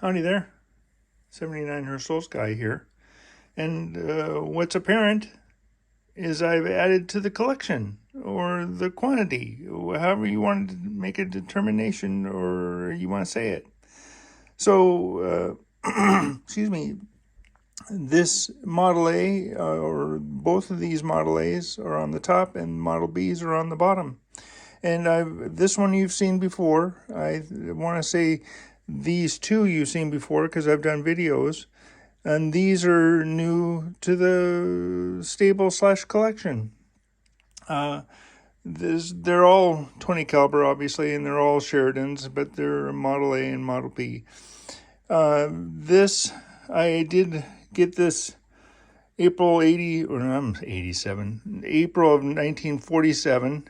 Howdy there, 79 Herschel's guy here. And what's apparent is I've added to the collection, or the quantity, however you want to make a determination or you want to say it. So, excuse me, this Model A, or both of these Model A's are on the top and Model B's are on the bottom. And this one you've seen before. I want to say these two you've seen before because I've done videos. And these are new to the stable / collection. They're all 20 caliber, obviously, and they're all Sheridans, but they're Model A and Model B. I did get this April of 1947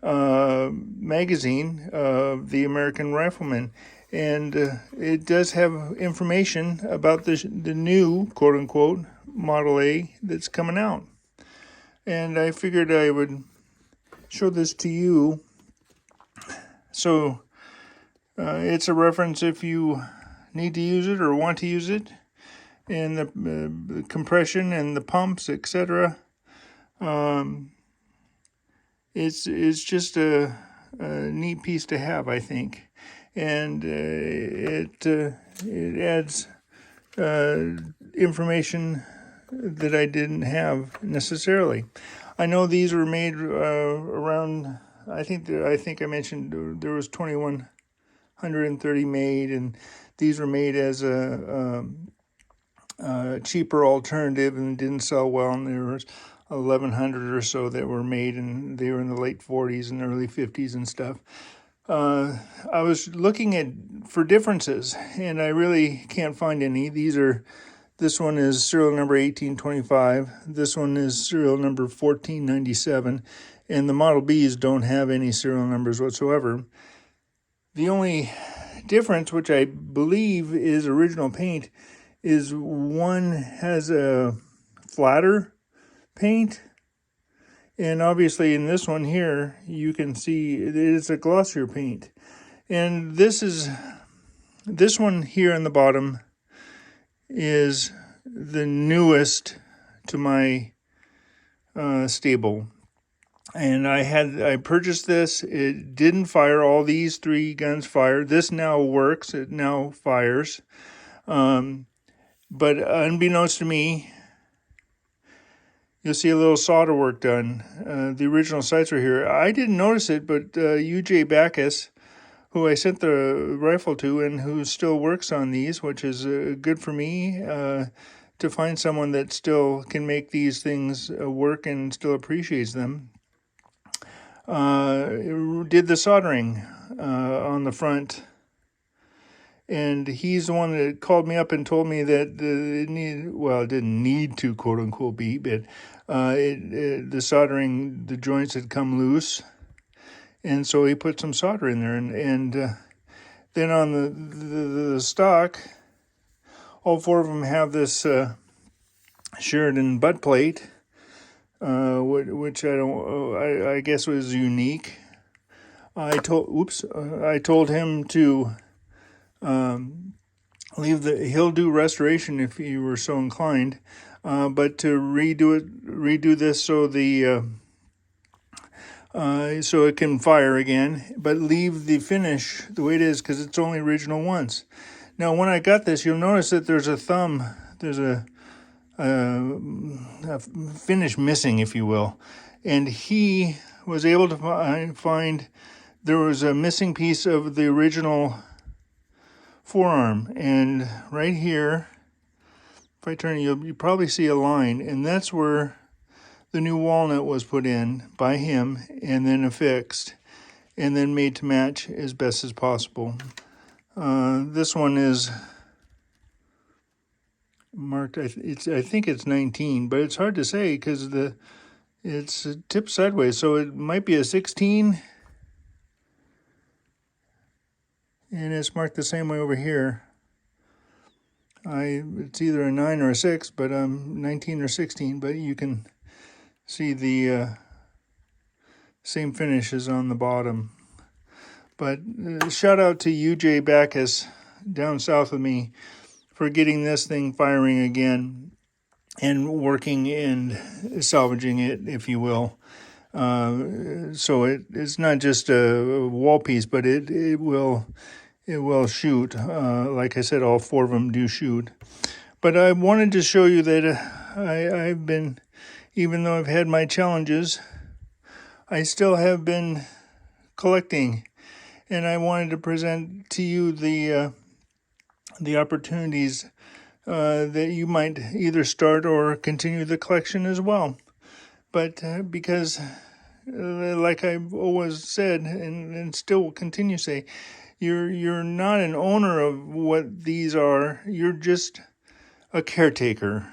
magazine of the American Rifleman. And it does have information about the new, quote-unquote, Model A that's coming out. And I figured I would show this to you. So it's a reference if you need to use it or want to use it. And the compression and the pumps, etc. It's just a neat piece to have, I think. And it adds information that I didn't have necessarily. I know these were made around. I think I mentioned there was 2,130 made, and these were made as a cheaper alternative and didn't sell well. And there was 1,100 or so that were made, and they were in the late 40s and early 50s and stuff. I was looking for differences, and I really can't find any. This one is serial number 1825. This one is serial number 1497, and the Model Bs don't have any serial numbers whatsoever. The only difference, which I believe is original paint, is one has a flatter paint. And obviously in this one here, you can see it is a glossier paint. And this one here on the bottom is the newest to my stable. And I purchased this. It didn't fire. All these 3 guns fired. This now works. It now fires. But unbeknownst to me, you'll see a little solder work done. The original sights are here. I didn't notice it, but UJ Backus, who I sent the rifle to and who still works on these, which is good for me to find someone that still can make these things work and still appreciates them, did the soldering on the front. And he's the one that called me up and told me that it didn't need to, quote unquote, be, but the soldering, the joints had come loose. And so he put some solder in there. And then on the stock, all 4 of them have this Sheridan butt plate, which I guess was unique. I told him to he'll do restoration if he were so inclined, but to redo this so it can fire again, but leave the finish the way it is because it's only original once. Now, when I got this, you'll notice that there's a finish missing, if you will, and he was able to find there was a missing piece of the original forearm, and right here, if I turn, you probably see a line, and that's where the new walnut was put in by him and then affixed and then made to match as best as possible. This one is marked, I think it's 19, but it's hard to say because it's tipped sideways, so it might be a 16. And it's marked the same way over here. It's either a 9 or a 6, but 19 or 16. But you can see the same finishes on the bottom. But shout out to UJ Backus down south with me for getting this thing firing again and working and salvaging it, if you will. So it's not just a wall piece, but it will shoot. Like I said, all four of them do shoot. But I wanted to show you that I've been, even though I've had my challenges, I still have been collecting, and I wanted to present to you the opportunities that you might either start or continue the collection as well. But because, like I've always said, and still will continue to say, you're not an owner of what these are. You're just a caretaker.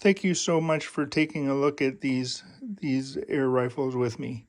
Thank you so much for taking a look at these air rifles with me.